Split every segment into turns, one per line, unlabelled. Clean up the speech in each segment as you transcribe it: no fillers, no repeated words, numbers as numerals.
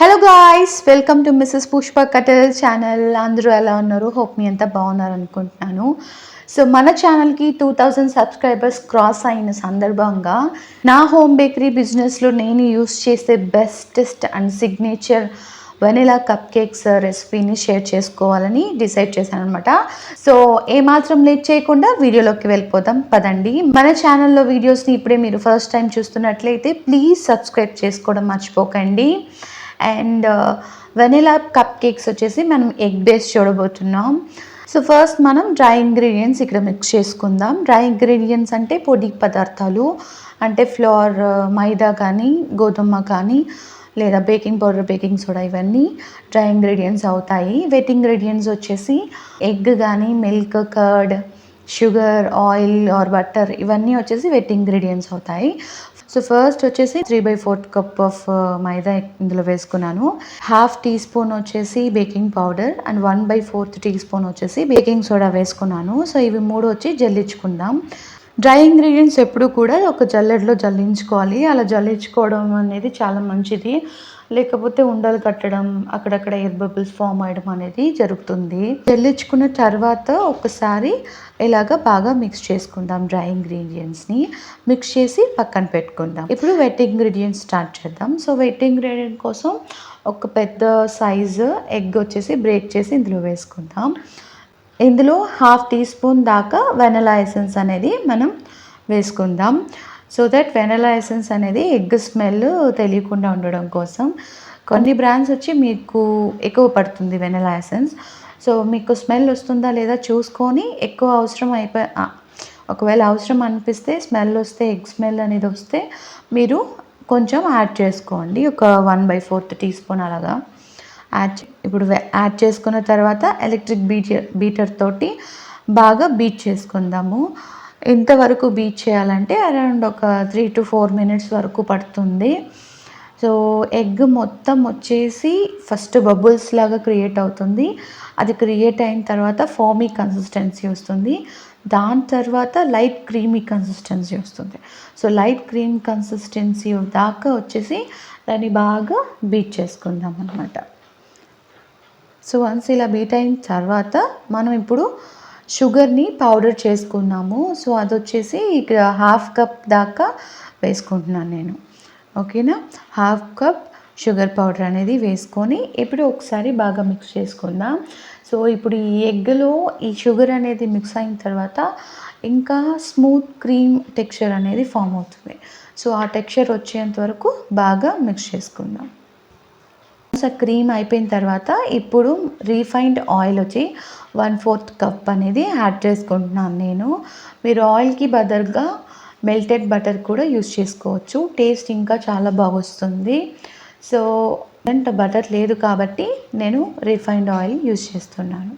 Hello guys, welcome to mrs Pushpa Katal channel. అందరూ ఎలా ఉన్నారు? హోప్ మీ అంతా బాగున్నారు అనుకుంటున్నాను. సో మన ఛానల్కి 2000 సబ్స్క్రైబర్స్ క్రాస్ అయిన సందర్భంగా నా హోమ్ బేకరీ బిజినెస్లో నేను యూస్ చేసే bestest and signature vanilla cup cakes రెసిపీని షేర్ చేసుకోవాలని డిసైడ్ చేశాను అనమాట. సో ఏమాత్రం లేట్ చేయకుండా వీడియోలోకి వెళ్ళిపోదాం పదండి. మన ఛానల్లో వీడియోస్ని ఇప్పుడే మీరు ఫస్ట్ టైం చూస్తున్నట్లయితే ప్లీజ్ సబ్స్క్రైబ్ చేసుకోవడం మర్చిపోకండి. అండ్ వెనిలా కప్ కేక్స్ వచ్చేసి మనం ఎగ్ బేస్ చూడబోతున్నాం. సో ఫస్ట్ మనం డ్రై ఇంగ్రీడియంట్స్ ఇక్కడ మిక్స్ చేసుకుందాం. డ్రై ఇంగ్రీడియంట్స్ అంటే పొడి పదార్థాలు, అంటే ఫ్లోర్, మైదా కానీ గోధుమ కానీ లేదా బేకింగ్ పౌడర్, బేకింగ్ సోడా, ఇవన్నీ డ్రై ఇంగ్రీడియంట్స్ అవుతాయి. వెట్ ఇంగ్రీడియంట్స్ వచ్చేసి ఎగ్ కానీ, milk, curd, sugar, oil or butter, ఇవన్నీ వచ్చేసి వెట్ ఇంగ్రీడియంట్స్ అవుతాయి. సో ఫస్ట్ వచ్చేసి 3/4 కప్ ఆఫ్ మైదా ఇందులో వేసుకున్నాను. హాఫ్ టీ స్పూన్ వచ్చేసి baking powder and 1/4 teaspoon వచ్చేసి బేకింగ్ సోడా వేసుకున్నాను. సో ఇవి మూడు వచ్చి జల్లించుకుందాం. డ్రై ఇంగ్రీడియంట్స్ ఎప్పుడు కూడా ఒక జల్లెడలో జల్లించుకోవాలి. అలా జల్లించుకోవడం అనేది చాలా మంచిది, లేకపోతే ఉండలు కట్టడం, అక్కడక్కడ ఎయిర్ బబుల్స్ ఫామ్ అయ్యడం అనేది జరుగుతుంది. జల్లించుకున్న తర్వాత ఒకసారి ఇలాగ బాగా మిక్స్ చేసుకుందాం. డ్రై ఇంగ్రీడియంట్స్ని మిక్స్ చేసి పక్కన పెట్టుకుందాం. ఇప్పుడు వెట్ ఇంగ్రీడియంట్స్ స్టార్ట్ చేద్దాం. సో వెట్ ఇంగ్రీడియంట్ కోసం ఒక పెద్ద సైజు ఎగ్ వచ్చేసి బ్రేక్ చేసి ఇందులో వేసుకుందాం. ఇందులో హాఫ్ టీ స్పూన్ దాకా వెనిలా ఎసెన్స్ అనేది మనం వేసుకుందాం. సో దట్ వెనిలా ఎసెన్స్ అనేది ఎగ్ స్మెల్ తెలియకుండా ఉండడం కోసం. కొన్ని బ్రాండ్స్ వచ్చి మీకు ఎక్కువ పడుతుంది వెనిలా ఎసెన్స్. సో మీకు స్మెల్ వస్తుందా లేదా చూసుకొని, ఎక్కువ అవసరం ఒకవేళ అవసరం అనిపిస్తే, స్మెల్ వస్తే, ఎగ్ స్మెల్ అనేది వస్తే మీరు కొంచెం యాడ్ చేసుకోండి. ఒక 1/4 టీ స్పూన్ అలాగా ఇప్పుడు యాడ్ చేసుకున్న తర్వాత ఎలక్ట్రిక్ బీటర్ తోటి బాగా బీట్ చేసుకుందాము. ఎంతవరకు బీట్ చేయాలంటే అరౌండ్ ఒక 3 to 4 మినిట్స్ వరకు పడుతుంది. సో ఎగ్ మొత్తం వచ్చేసి ఫస్ట్ బబుల్స్ లాగా క్రియేట్ అవుతుంది. అది క్రియేట్ అయిన తర్వాత ఫోమీ కన్సిస్టెన్సీ వస్తుంది. దాని తర్వాత లైట్ క్రీమీ కన్సిస్టెన్సీ వస్తుంది. సో లైట్ క్రీమ్ కన్సిస్టెన్సీ దాకా వచ్చేసి దాన్ని బాగా బీట్ చేసుకుందాం అన్నమాట. సో వన్స్ ఇలా బీట్ అయిన తర్వాత మనం ఇప్పుడు షుగర్ని పౌడర్ చేసుకున్నాము. సో అది వచ్చేసి ఇక్కడ హాఫ్ కప్ దాకా వేసుకుంటున్నాను నేను. ఓకేనా, హాఫ్ కప్ షుగర్ పౌడర్ అనేది వేసుకొని ఇప్పుడు ఒకసారి బాగా మిక్స్ చేసుకుందాం. సో ఇప్పుడు ఈ ఎగ్లో ఈ షుగర్ అనేది మిక్స్ అయిన తర్వాత ఇంకా స్మూత్ క్రీమ్ టెక్స్చర్ అనేది ఫామ్ అవుతుంది. సో ఆ టెక్స్చర్ వచ్చేంత వరకు బాగా మిక్స్ చేసుకుందాం. క్రీమ్ అయిపోయిన తర్వాత ఇప్పుడు రీఫైన్డ్ ఆయిల్ వచ్చి 1/4 కప్ అనేది యాడ్ చేసుకుంటున్నాను నేను. మీరు ఆయిల్కి బదులుగా మెల్టెడ్ బటర్ కూడా యూస్ చేసుకోవచ్చు. టేస్ట్ ఇంకా చాలా బాగా వస్తుంది. సో బటర్ లేదు కాబట్టి నేను రీఫైన్డ్ ఆయిల్ యూస్ చేస్తున్నాను.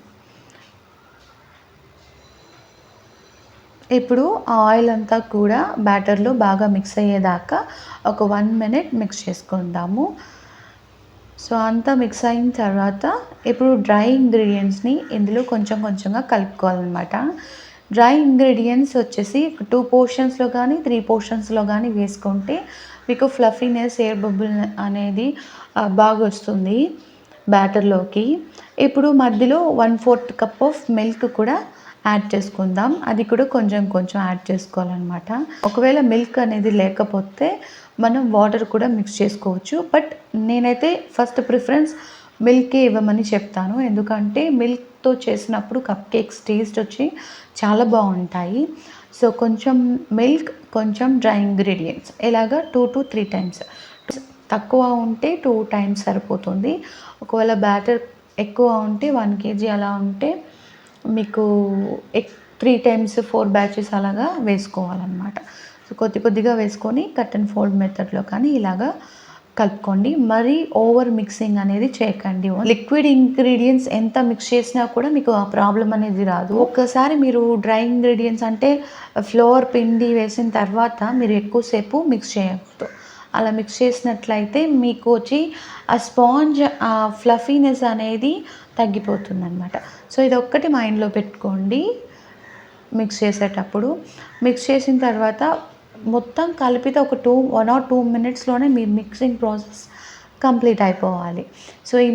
ఇప్పుడు ఆయిల్ అంతా కూడా బ్యాటర్లో బాగా మిక్స్ అయ్యేదాకా ఒక 1 మినిట్ మిక్స్ చేసుకుందాము. సో అంతా మిక్స్ అయిన తర్వాత ఇప్పుడు డ్రై ఇంగ్రీడియంట్స్ని ఇందులో కొంచెం కొంచెంగా కలుపుకోవాలన్నమాట. డ్రై ఇంగ్రీడియంట్స్ వచ్చేసి 2 పోర్షన్స్లో కానీ 3 పోర్షన్స్లో కానీ వేసుకుంటే మీకు ఫ్లఫీనెస్, ఎయిర్ బబుల్ అనేది బాగా వస్తుంది బ్యాటర్లోకి. ఇప్పుడు మధ్యలో 1/4 కప్ ఆఫ్ మిల్క్ కూడా యాడ్ చేసుకుందాం. అది కూడా కొంచెం కొంచెం యాడ్ చేసుకోవాలన్నమాట. ఒకవేళ మిల్క్ అనేది లేకపోతే మనం వాటర్ కూడా మిక్స్ చేసుకోవచ్చు. బట్ నేనైతే ఫస్ట్ ప్రిఫరెన్స్ మిల్కే ఇవ్వమని చెప్తాను. ఎందుకంటే మిల్క్తో చేసినప్పుడు కప్ కేక్స్ టేస్ట్ వచ్చి చాలా బాగుంటాయి. సో కొంచెం మిల్క్, కొంచెం డ్రై ఇంగ్రీడియంట్స్ ఇలాగా 2 to 3 టైమ్స్. తక్కువ ఉంటే 2 టైమ్స్ సరిపోతుంది. ఒకవేళ బ్యాటర్ ఎక్కువ ఉంటే 1 kg అలా ఉంటే మీకు 3 టైమ్స్ 4 బ్యాచెస్ అలాగా వేసుకోవాలన్నమాట. సో కొద్ది కొద్దిగా వేసుకొని కట్ అండ్ ఫోల్డ్ మెథడ్లో కానీ ఇలాగా కలుపుకోండి. మరీ ఓవర్ మిక్సింగ్ అనేది చేయకండి. లిక్విడ్ ఇంగ్రీడియంట్స్ ఎంత మిక్స్ చేసినా కూడా మీకు ఆ ప్రాబ్లం అనేది రాదు. ఒక్కసారి మీరు డ్రై ఇంగ్రీడియంట్స్ అంటే ఫ్లోర్ పిండి వేసిన తర్వాత మీరు ఎక్కువసేపు మిక్స్ చేయకూడదు. అలా మిక్స్ చేసినట్లయితే మీకు వచ్చి ఆ స్పాంజ్, ఆ ఫ్లఫీనెస్ అనేది తగ్గిపోతుంది అనమాట. సో ఇది ఒక్కటి మైండ్లో పెట్టుకోండి మిక్స్ చేసేటప్పుడు. మిక్స్ చేసిన తర్వాత మొత్తం కలిపితే ఒక 1 or 2 మినిట్స్లోనే మీ మిక్సింగ్ ప్రాసెస్ కంప్లీట్ అయిపోవాలి. సో ఈ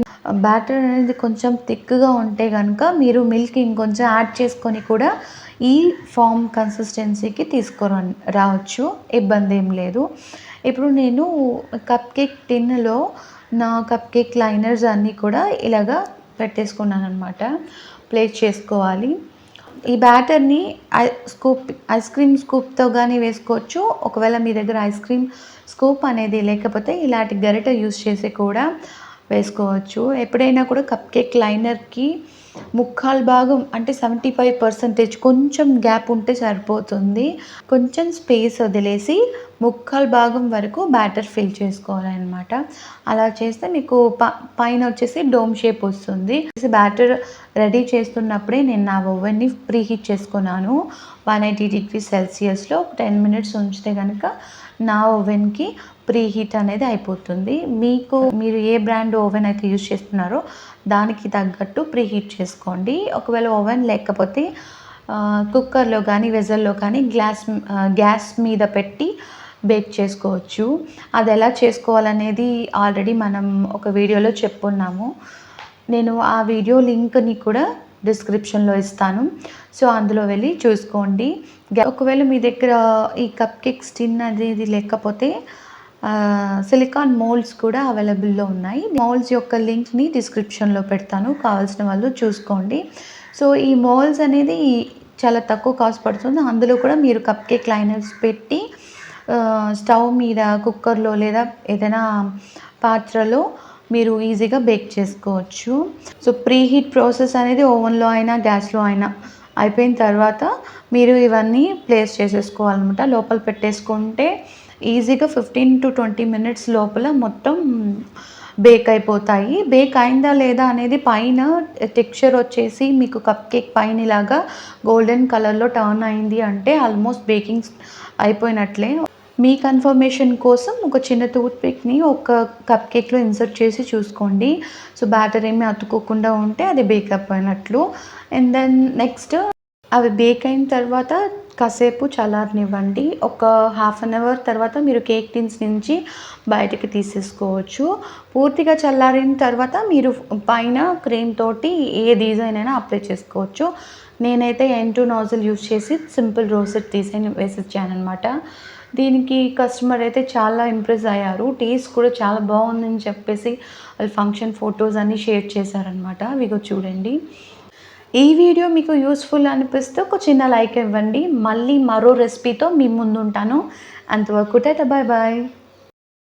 బ్యాటర్ అనేది కొంచెం థిక్‌గా ఉంటే గనుక మీరు మిల్క్ ఇంకొంచెం యాడ్ చేసుకొని కూడా ఈ ఫార్మ్ కన్సిస్టెన్సీకి రావచ్చు. ఇబ్బందేం లేదు. ఇప్పుడు నేను కప్ కేక్ టిన్‌లో నా కప్ కేక్ లైనర్స్ అన్నీ కూడా ఇలాగా పెట్టేసుకున్నాననమాట. ప్లేట్ చేసుకోవాలి. ఈ బ్యాటర్‌ని ఐస్ క్రీమ్ స్కూప్‌తో గానీ వేసుకోవచ్చు. ఒకవేళ మీ దగ్గర ఐస్ క్రీమ్ స్కూప్ అనేది లేకపోతే ఇలాంటి గరిటె యూజ్ చేసి కూడా వేసుకోవచ్చు. ఎప్పుడైనా కూడా కప్ కేక్ లైనర్‌కి ముక్కాలు భాగం అంటే 75% కొంచెం గ్యాప్ ఉంటే సరిపోతుంది. కొంచెం స్పేస్ వదిలేసి ముక్కాలు భాగం వరకు బ్యాటర్ ఫిల్ చేసుకోవాలనమాట. అలా చేస్తే మీకు పైన వచ్చేసి డోమ్ షేప్ వస్తుంది. బ్యాటర్ రెడీ చేస్తున్నప్పుడే నేను నా ఓవెన్‌ని ప్రీహీట్ చేసుకున్నాను. 180 డిగ్రీ సెల్సియస్‌లో 10 మినిట్స్ ఉంచితే గనక నా ఓవెన్‌కి ప్రీహీట్ అనేది అయిపోతుంది. మీరు ఏ బ్రాండ్ ఓవెన్ అయితే యూజ్ చేస్తున్నారో దానికి తగ్గట్టు ప్రీహీట్ చేసుకోండి. ఒకవేళ ఓవెన్ లేకపోతే కుక్కర్‌లో కానీ వెజల్‌లో కానీ గ్యాస్ మీద పెట్టి బేక్ చేసుకోవచ్చు. అది ఎలా చేసుకోవాలనేది ఆల్రెడీ మనం ఒక వీడియోలో చెప్పున్నాము. నేను ఆ వీడియో లింక్‌ని కూడా డిస్క్రిప్షన్‌లో ఇస్తాను. సో అందులో వెళ్ళి చూసుకోండి. ఒకవేళ మీ దగ్గర ఈ కప్ కేక్స్ టిన్ అనేది లేకపోతే సిలికాన్ మోల్డ్స్ కూడా అవైలబుల్‌లో ఉన్నాయి. మోల్డ్స్ యొక్క లింక్‌ని డిస్క్రిప్షన్‌లో పెడతాను. కావాల్సిన వాళ్ళు చూసుకోండి. సో ఈ మోల్డ్స్ అనేది చాలా తక్కువ కాస్ట్ పడుతుంది. అందులో కూడా మీరు కప్ కేక్ లైనర్స్ పెట్టి స్టవ్ మీద కుక్కర్‌లో లేదా ఏదైనా పాత్రలో మీరు ఈజీగా బేక్ చేసుకోవచ్చు. సో ప్రీహీట్ ప్రాసెస్ అనేది ఓవెన్‌లో అయినా గ్యాస్‌లో అయినా అయిపోయిన తర్వాత మీరు ఇవన్నీ ప్లేస్ చేసేసుకోవాలన్నమాట. లోపల పెట్టేసుకుంటే ఈజీగా 15-20 మినిట్స్ లోపల మొత్తం బేక్ అయిపోతాయి. బేక్ అయిందా లేదా అనేది పైన టెక్స్చర్ వచ్చేసి మీకు కప్ కేక్ పైన ఇలాగా గోల్డెన్ కలర్‌లో టర్న్ అయింది అంటే ఆల్మోస్ట్ బేకింగ్ అయిపోయినట్లే. మీ కన్ఫర్మేషన్ కోసం ఒక చిన్న టూత్ పిక్‌ని ఒక కప్ కేక్‌లో ఇన్సర్ట్ చేసి చూసుకోండి. సో బ్యాటర్ ఏమీ అతుక్కోకుండా ఉంటే అది బేక్ అయిపోయినట్లు. అండ్ దెన్ నెక్స్ట్ అవి బేక్ అయిన తర్వాత కాసేపు చల్లారనివ్వండి. ఒక హాఫ్ అన్ అవర్ తర్వాత మీరు కేక్ టిన్స్ నుంచి బయటికి తీసేసుకోవచ్చు. పూర్తిగా చల్లారిన తర్వాత మీరు పైన క్రీమ్ తోటి ఏ డిజైన్ అయినా అప్లై చేసుకోవచ్చు. నేనైతే N2 నాజిల్ యూజ్ చేసి సింపుల్ రోసెట్ డిజైన్ వేసిచ్చాననమాట. దీనికి కస్టమర్ అయితే చాలా ఇంప్రెస్ అయ్యారు. టేస్ట్ కూడా చాలా బాగుందని చెప్పేసి వాళ్ళు ఫంక్షన్ ఫొటోస్ అన్నీ షేర్ చేశారనమాట. ఇవిగో చూడండి. ఈ వీడియో మీకు యూస్ఫుల్ అనిపిస్తే ఒక చిన్న లైక్ ఇవ్వండి. మళ్ళీ మరో రెసిపీతో మీ ముందుంటాను. అంతవరకు టాటా బాయ్ బాయ్.